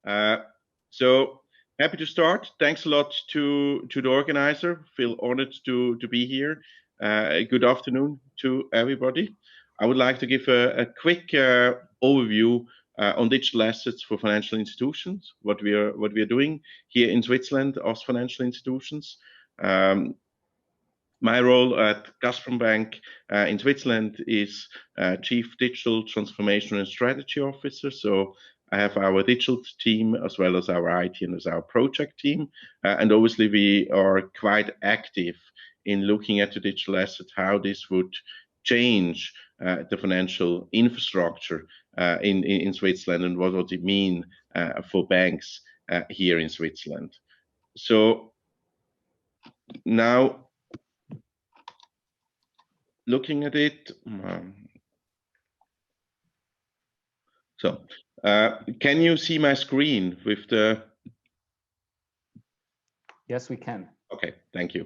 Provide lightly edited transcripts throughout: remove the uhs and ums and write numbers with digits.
So happy to start. Thanks a lot to the organizer. Feel honored to be here. Good afternoon to everybody. I would like to give a quick overview on digital assets for financial institutions. What we are doing here in Switzerland as financial institutions. My role at Gazprom Bank in Switzerland is Chief Digital Transformation and Strategy Officer. So I have our digital team as well as our IT and as our project team. And obviously we are quite active in looking at the digital assets, how this would change the financial infrastructure in Switzerland and what would it mean for banks here in Switzerland. So now, looking at it, can you see my screen with the? Yes, we can. Okay, thank you.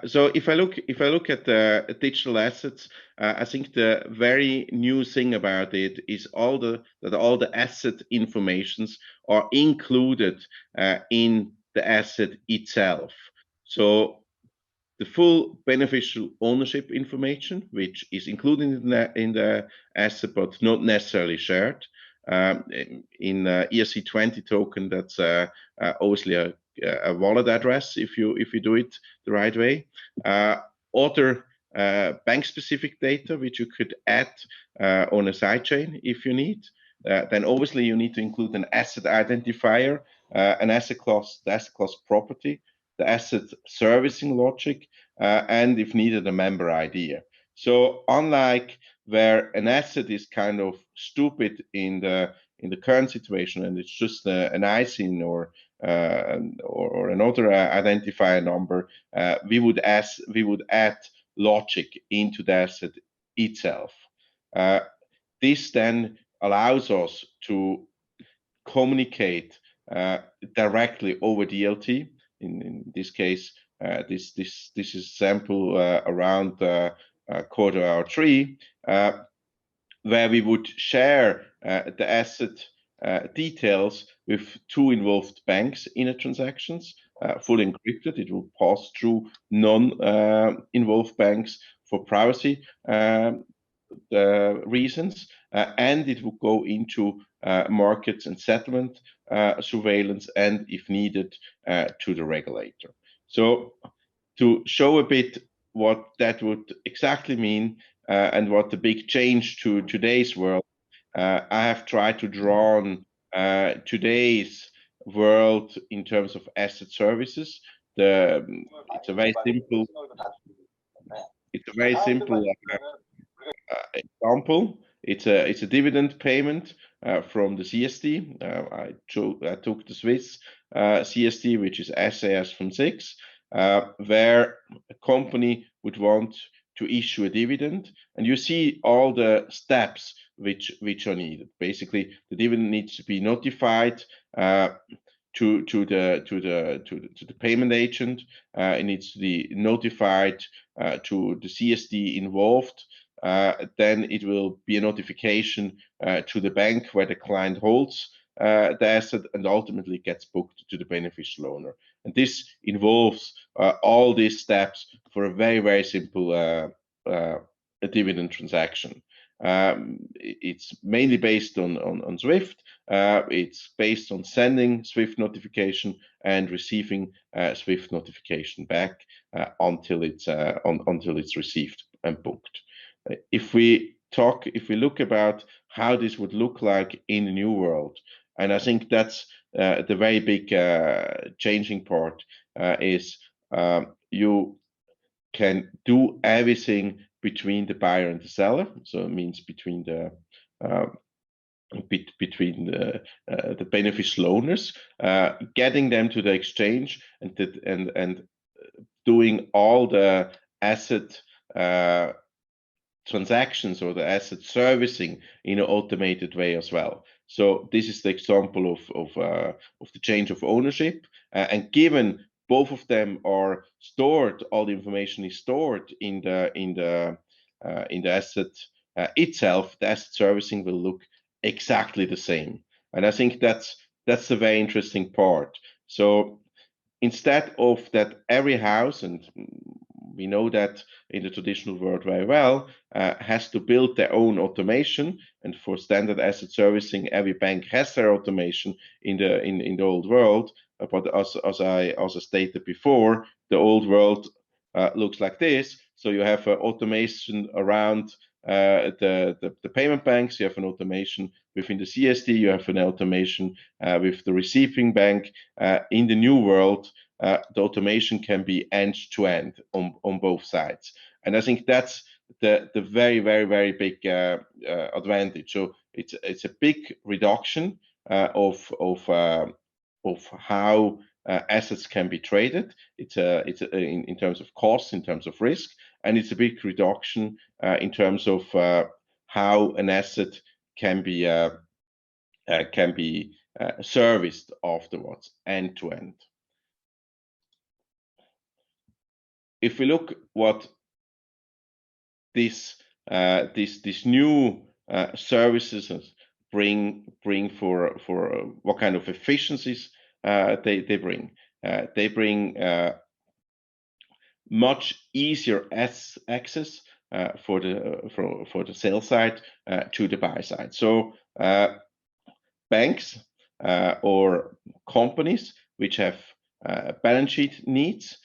So if I look at the digital assets, I think the very new thing about it is that all the asset informations are included in the asset itself. So the full beneficial ownership information, which is included in the asset but not necessarily shared. In ERC20 token, that's obviously a wallet address if you do it the right way. Other bank-specific data which you could add on a sidechain if you need. Then obviously you need to include an asset identifier, an asset class, the asset class property, the asset servicing logic, and if needed, a member ID. So unlike where an asset is kind of stupid in the current situation and it's just an ISIN or another identifier number, we would add logic into the asset itself. This then allows us to communicate directly over DLT. In this case, this is a sample around quarter hour 3, where we would share the asset details with 2 involved banks in a transactions, fully encrypted. It will pass through non-involved banks for privacy reasons, and it will go into markets and settlement surveillance, and if needed, to the regulator. So to show a bit what that would exactly mean and what the big change to today's world, I have tried to draw on today's world in terms of asset services. It's a very simple example. It's a dividend payment from the CSD. I took the Swiss CSD, which is SAS from 6, where a company would want to issue a dividend, and you see all the steps which are needed. Basically, the dividend needs to be notified to the payment agent. It needs to be notified to the CSD involved. Then it will be a notification to the bank where the client holds the asset, and ultimately gets booked to the beneficial owner. And this involves all these steps for a very, very simple a dividend transaction. It's mainly based on Swift. It's based on sending Swift notification and receiving Swift notification back until it's received and booked. If we look about how this would look like in the new world, and I think that's the very big changing part, is you can do everything between the buyer and the seller. So it means between the beneficial owners, getting them to the exchange and doing all the asset transactions or the asset servicing in an automated way as well. So this is the example of the change of ownership, and given both of them are stored, all the information is stored in the asset itself, the asset servicing will look exactly the same. And I think that's that's a very interesting part. So instead of that every house, and we know that in the traditional world very well, has to build their own automation, and for standard asset servicing, every bank has their automation in the old world. But as I also stated before, the old world looks like this. So you have automation around the payment banks, you have an automation within the CSD, you have an automation with the receiving bank. In the new world, the automation can be end to end on both sides. And I think that's the very, very, very big advantage. So it's a big reduction of how assets can be traded. It's in terms of cost, in terms of risk, and it's a big reduction in terms of how an asset can be serviced afterwards, end to end. If we look what this new services bring for what kind of efficiencies they bring. They bring much easier access for the sell side to the buy side. So banks or companies which have balance sheet needs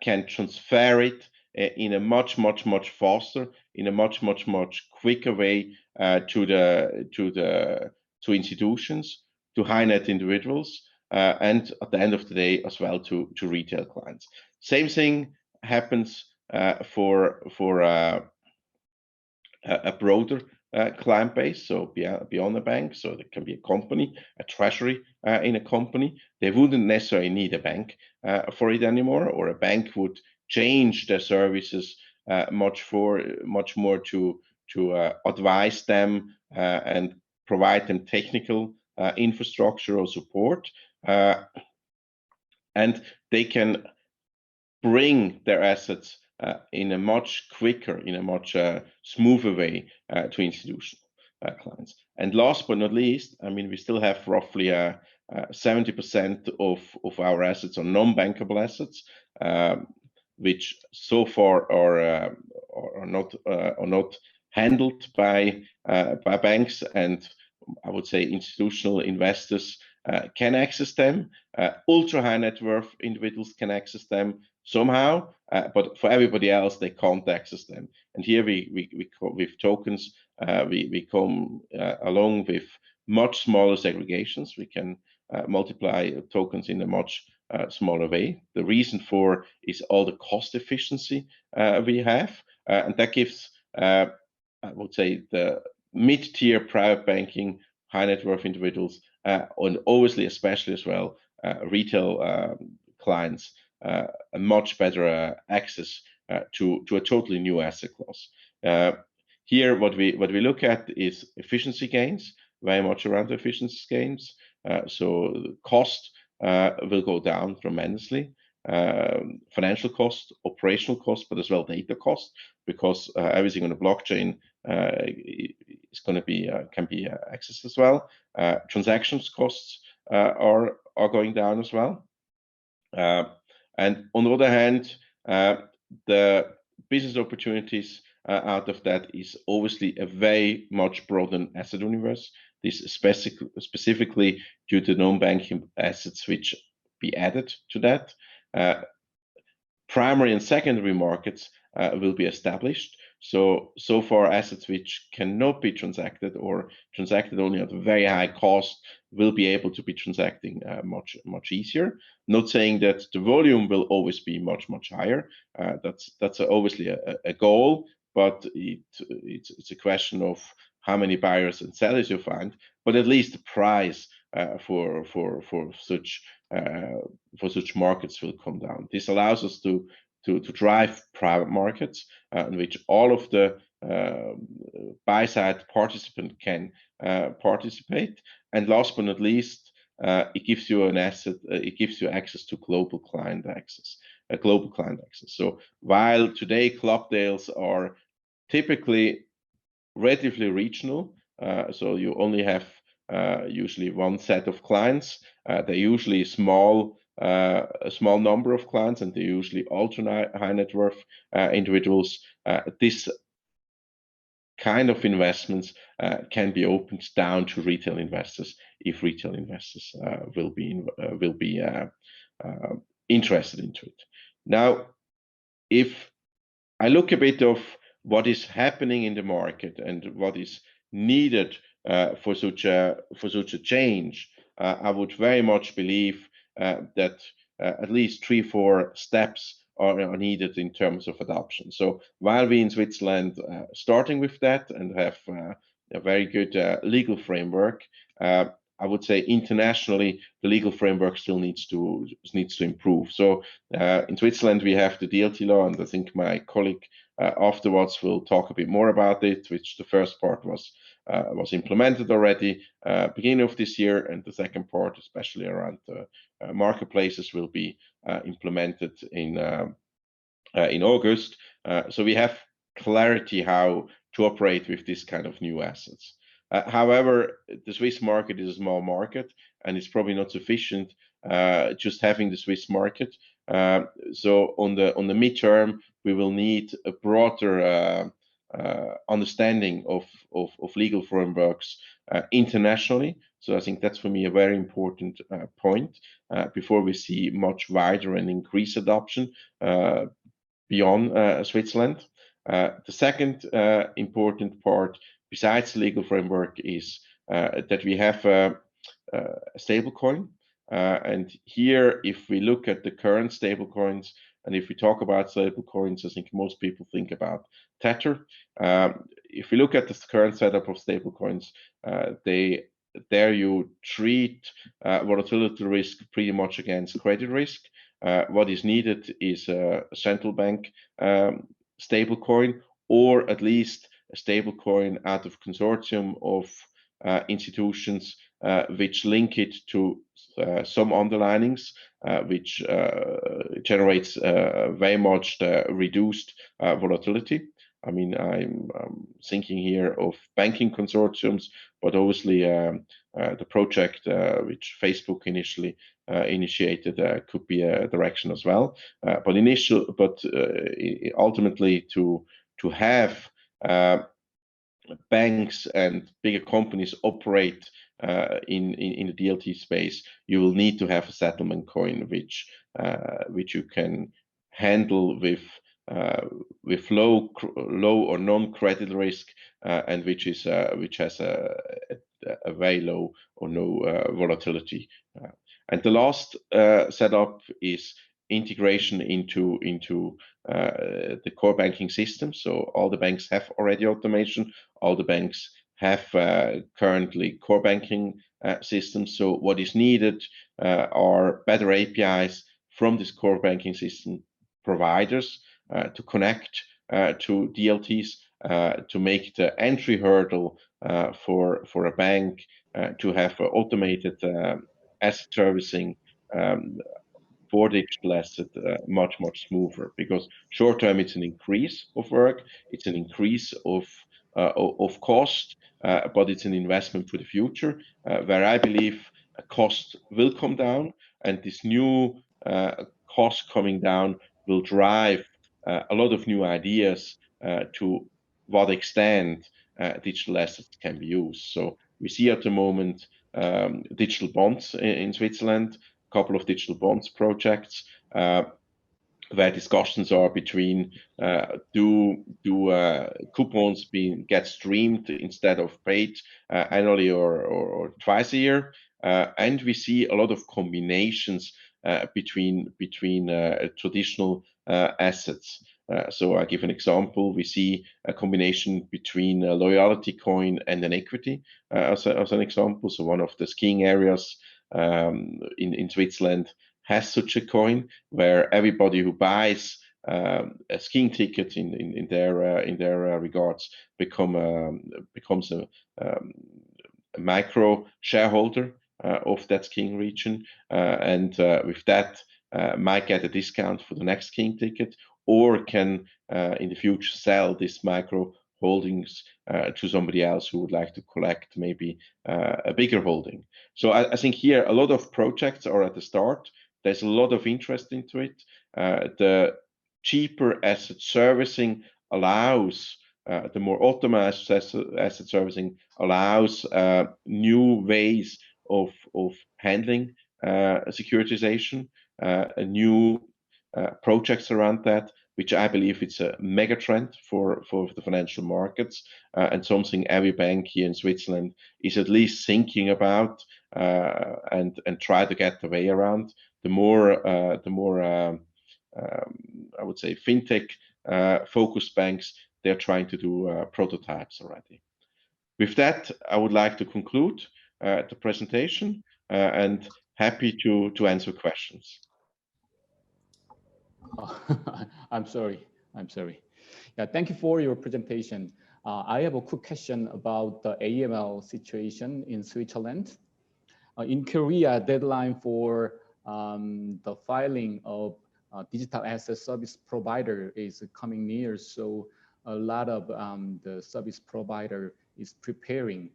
can transfer it in a much faster, in a much quicker way to institutions, to high net individuals, and at the end of the day as well to retail clients. Same thing happens for a broader client base, so beyond a bank. So there can be a company, a treasury in a company. They wouldn't necessarily need a bank for it anymore, or a bank would change their services much more to advise them and provide them technical infrastructure or support, and they can bring their assets in a much quicker, in a much smoother way to institutional clients. And last but not least, I mean, we still have roughly 70% of our assets are non-bankable assets, which so far are not handled by banks, and I would say institutional investors can access them. Ultra high net worth individuals can access them somehow, but for everybody else, they can't access them. And here with tokens, we come along with much smaller segregations. We can multiply tokens in a much smaller way. The reason for is all the cost efficiency we have, and that gives, I would say, the mid-tier private banking, high net worth individuals, and obviously, especially as well, retail clients, a much better access to a totally new asset class. Here, what we look at is efficiency gains, very much around efficiency gains. So cost will go down tremendously. Financial cost, operational cost, but as well data cost, because everything on the blockchain is going to be can be accessed as well. Transactions costs are going down as well. And on the other hand, the business opportunities out of that is obviously a very much broadened asset universe. This specifically due to non-banking assets which be added to that. Primary and secondary markets will be established. So far assets which cannot be transacted or transacted only at a very high cost will be able to be transacting much easier. Not saying that the volume will always be much higher. That's obviously a goal, but it's a question of how many buyers and sellers you find. But at least the price for such markets will come down. This allows us to drive private markets in which all of the buy side participant can participate. And last but not least, it gives you an asset. It gives you access to global client access. So while today club deals are typically relatively regional, so you only have usually one set of clients. They're usually a small number of clients, and they're usually ultra high net worth individuals. This kind of investments can be opened down to retail investors if retail investors will be interested into it. Now, if I look a bit of what is happening in the market and what is needed for such a change, I would very much believe that at least 3-4 steps are needed in terms of adoption. So while we in Switzerland starting with that and have a very good legal framework, I would say internationally the legal framework still needs to improve. So in Switzerland we have the DLT law, and I think my colleague afterwards we'll talk a bit more about it, which the first part was implemented already beginning of this year, and the second part, especially around the marketplaces, will be implemented in August. So we have clarity how to operate with this kind of new assets. However, the Swiss market is a small market, and it's probably not sufficient just having the Swiss market. So on the midterm, we will need a broader understanding of legal frameworks internationally. So I think that's for me a very important point before we see much wider and increased adoption beyond Switzerland. The second important part, besides the legal framework, is that we have a stable coin. And here, if we look at the current stable coins, and if we talk about stable coins, I think most people think about Tether. If we look at the current setup of stable coins, there you treat volatility risk pretty much against credit risk. What is needed is a central bank stable coin, or at least a stable coin out of consortium of institutions which link it to some underlinings, which generates very much the reduced volatility. I mean, I'm thinking here of banking consortiums, but obviously the project which Facebook initially initiated could be a direction as well. But ultimately, to have banks and bigger companies operate in the DLT space, you will need to have a settlement coin which you can handle with low or non-credit risk, and which has a very low or no volatility. And the last setup is integration into the core banking system. So all the banks have already automation. All the banks have currently core banking systems. So what is needed are better APIs from this core banking system providers to connect to DLTs, to make the entry hurdle for a bank to have automated asset servicing for digital asset much smoother, because short term it's an increase of work, it's an increase of cost, but it's an investment for the future, where I believe cost will come down, and this new cost coming down will drive a lot of new ideas to what extent digital assets can be used. So we see at the moment digital bonds in Switzerland, a couple of digital bonds projects where discussions are between do coupons get streamed instead of paid annually or twice a year, and we see a lot of combinations between traditional assets. So I give an example. We see a combination between a loyalty coin and an equity as an example. So one of the skiing areas in Switzerland has such a coin, where everybody who buys a skiing ticket in their regards becomes a micro shareholder of that skiing region, and with that might get a discount for the next skiing ticket, or can in the future sell this micro holdings to somebody else who would like to collect maybe a bigger holding. So I think here a lot of projects are at the start. There's a lot of interest into it. The cheaper asset servicing allows the more automated asset servicing allows new ways of handling securitization, new projects around that, which I believe it's a mega trend for the financial markets, and something every bank here in Switzerland is at least thinking about and try to get the way around. The more I would say fintech focused banks, they're trying to do prototypes already. With that, I would like to conclude the presentation and happy to answer questions. I'm sorry. Yeah, thank you for your presentation. I have a quick question about the AML situation in Switzerland. In Korea, deadline for the filing of digital asset service provider is coming near. So a lot of the service provider is preparing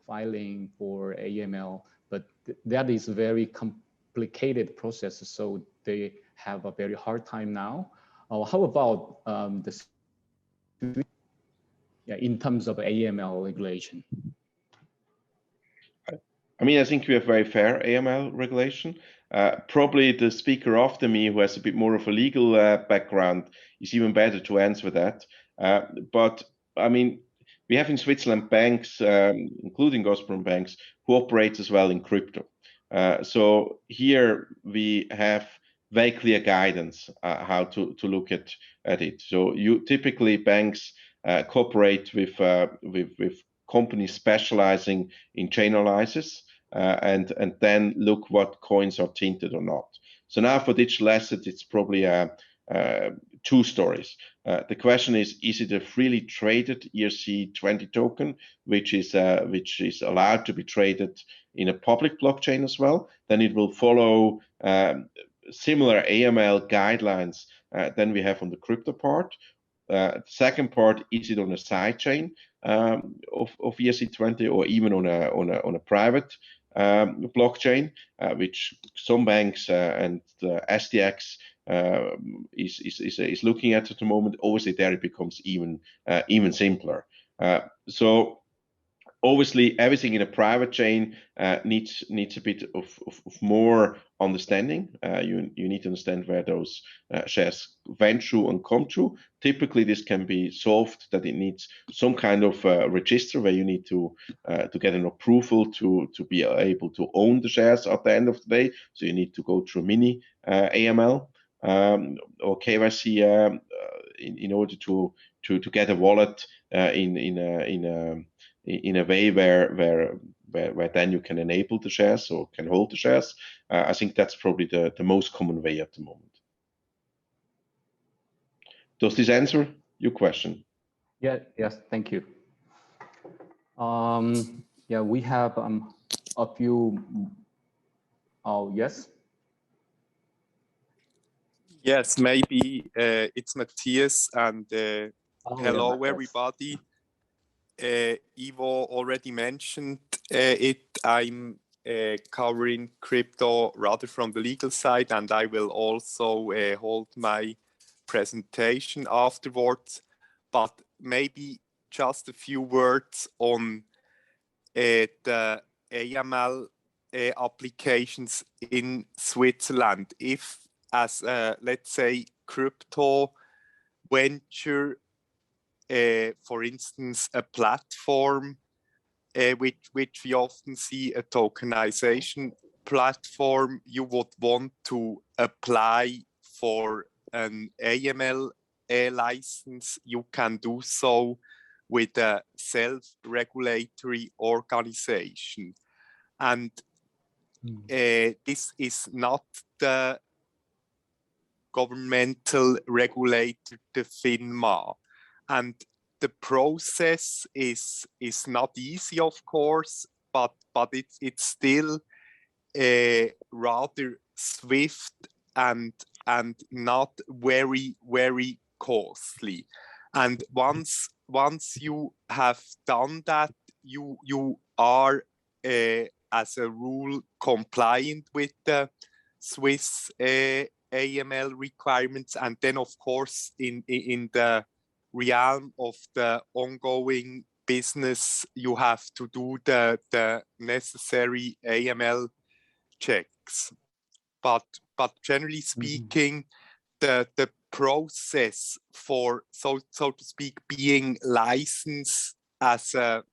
filing for AML, but that is a very complicated process. So they have a very hard time now. How about in terms of AML regulation? I mean, I think we have very fair AML regulation. Probably the speaker after me, who has a bit more of a legal background, is even better to answer that. But I mean, we have in Switzerland banks, including Gazprom banks, who operate as well in crypto. So here we have very clear guidance how to look at it. So you typically banks cooperate with companies specializing in chain analysis and then look what coins are tinted or not. So now for digital asset, it's probably two stories. The question is it a freely traded ERC20 token, which is allowed to be traded in a public blockchain as well? Then it will follow similar AML guidelines than we have on the crypto part. The second part, is it on a side chain of ERC20 or even on a private blockchain, which some banks and the SDX is looking at the moment. Obviously, there it becomes even simpler. So obviously, everything in a private chain needs a bit of more understanding. You need to understand where those shares went through and come through. Typically, this can be solved that it needs some kind of register where you need to get an approval to be able to own the shares at the end of the day. So you need to go through mini AML or KYC in order to get a wallet in a way where then you can enable the shares or can hold the shares. I think that's probably the most common way at the moment. Does this answer your question? Yeah. Yes. Thank you. Yeah, we have a few. Oh, yes. Yes, maybe it's Matthias, and hello, yeah, everybody. Ivo already mentioned it. I'm covering crypto rather from the legal side, and I will also hold my presentation afterwards. But maybe just a few words on the AML applications in Switzerland. If, as let's say, crypto venture, for instance, a platform, which we often see, a tokenization platform, you would want to apply for an AML license, you can do so with a self-regulatory organization. And this is not the governmental regulator, the FINMA. And the process is not easy, of course, but it's still rather swift and not very costly. And once once you have done that, you are as a rule compliant with the Swiss AML requirements, and then of course in the realm of the ongoing business, you have to do the necessary AML checks. But generally speaking, the process for so to speak being licensed as a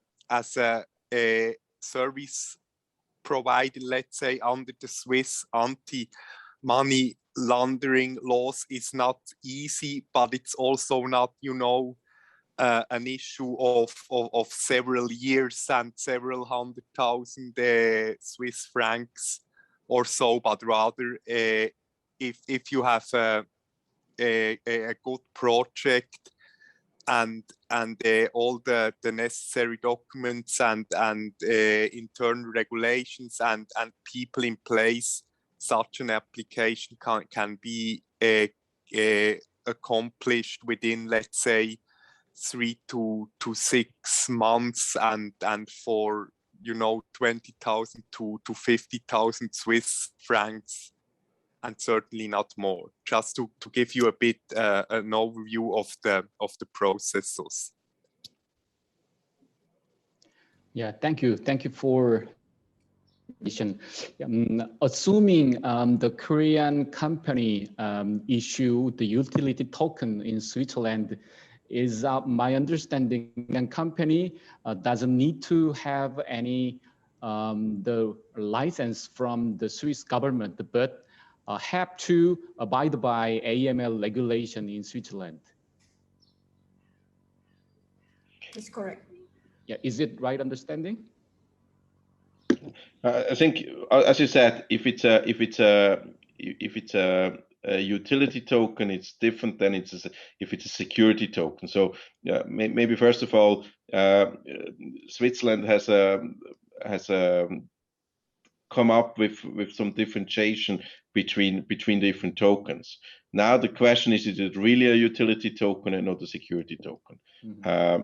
service provider, let's say under the Swiss anti-money laundering laws, is not easy, but it's also not, you know, an issue of several years and several 100,000 Swiss francs or so, but rather if you have a good project and all the necessary documents and internal regulations and people in place, such an application can be accomplished within, let's say, 3 to 6 months, and for, you know, 20,000 to 50,000 Swiss francs, and certainly not more. Just to give you a bit an overview of the processes. Yeah, thank you for assuming the Korean company issue the utility token in Switzerland, is my understanding that company doesn't need to have any the license from the Swiss government, but have to abide by AML regulation in Switzerland. That's correct. Yeah, is it right understanding? I think, as you said, if it's a utility token, it's different than if it's a security token. So maybe first of all, Switzerland has come up with some differentiation between different tokens. Now the question is it really a utility token and not a security token? I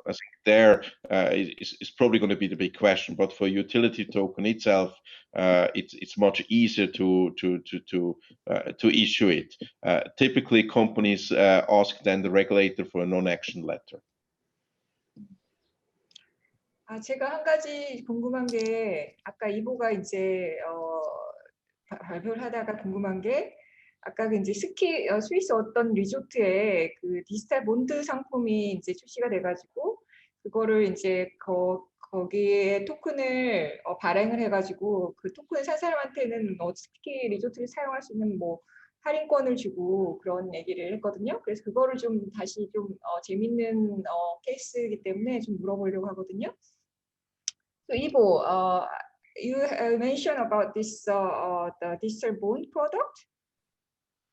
think there is probably going to be the big question. But for utility token itself, it's much easier to issue it. Typically, companies ask then the regulator for a non-action letter. 제가 한 가지 궁금한 게, 아까 이보가 이제 발표를 하다가 궁금한 게, 아까 이제 스위스 어떤 리조트에 그 디지털 본드 상품이 이제 출시가 돼가지고 그거를 이제 거기에 토큰을 발행을 해가지고 그 토큰을 산 사람한테는 스키 리조트를 사용할 수 있는 뭐 할인권을 주고 그런 얘기를 했거든요. 그래서 그거를 좀 다시 좀 재밌는 케이스이기 때문에 좀 물어보려고 하거든요. So Ivo, you mentioned about this the digital bond product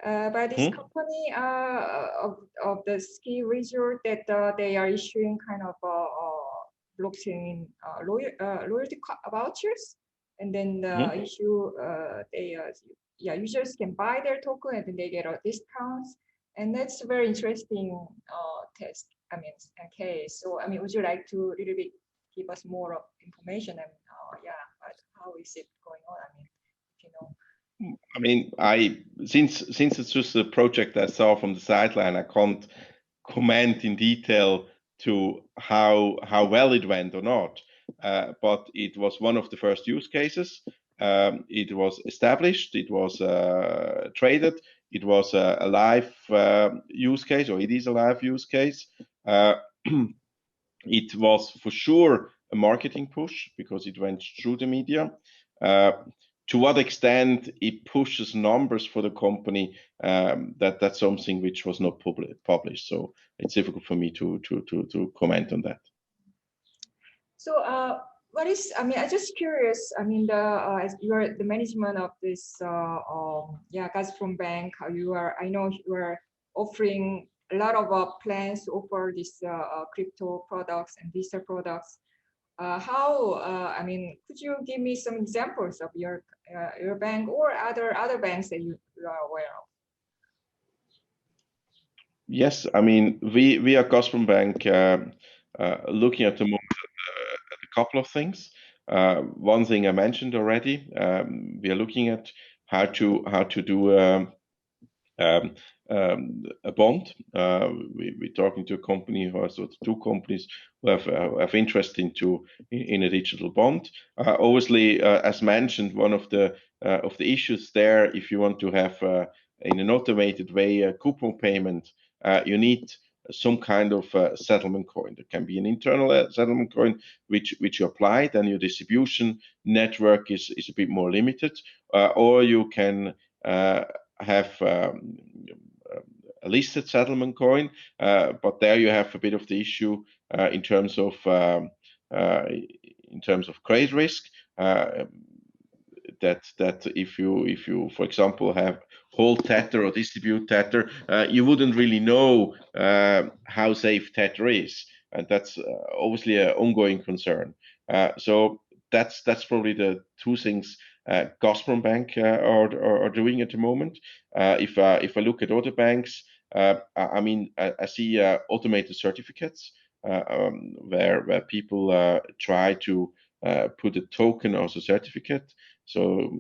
by this company of the ski resort that they are issuing kind of blockchain loyalty vouchers, and then the issue users can buy their token and then they get a discount, and that's a very interesting test. I mean, case. So I mean, would you like to a little bit give us more information and how is it going on? I mean, you know. I mean, since it's just a project I saw from the sideline, I can't comment in detail to how well it went or not. But it was one of the first use cases. It was established. It was traded. It was a live use case, or it is a live use case. It was for sure a marketing push because it went through the media. To what extent it pushes numbers for the company, that's something which was not published. So it's difficult for me to comment on that. So what is? I mean, I'm just curious. I mean, as you are the management of this, Gazprom Bank. I know you are offering a lot of plans to offer these crypto products and digital products. I mean, could you give me some examples of your bank or other banks that you are aware Yes, I mean, we are Gazprom Bank looking at the moment at a couple of things. One thing I mentioned already, we are looking at how to do um, a bond. We're talking to a company who has sort of two companies who have interest in a digital bond. Obviously, as mentioned, one of the issues there, if you want to have in an automated way a coupon payment, you need some kind of settlement coin. There can be an internal settlement coin which you apply, then your distribution network is a bit more limited, or you can have a listed settlement coin, but there you have a bit of the issue in terms of credit risk. That if you for example have hold Tether or distribute Tether, you wouldn't really know how safe Tether is, and that's obviously an ongoing concern. So that's probably the two things Gazprom Bank are doing at the moment. If I look at other banks, I mean I see automated certificates where people try to put a token as a certificate. So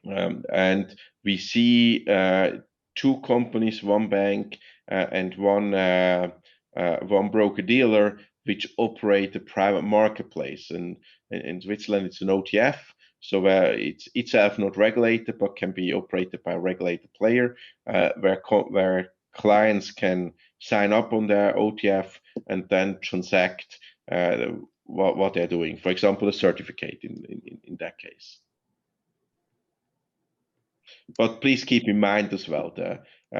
and we see two companies, one bank and one broker dealer, which operate a private marketplace. And in Switzerland, it's an OTF, so it's itself not regulated, but can be operated by a regulated player, where clients can sign up on their OTF and then transact what they're doing. For example, a certificate in that case. But please keep in mind as well,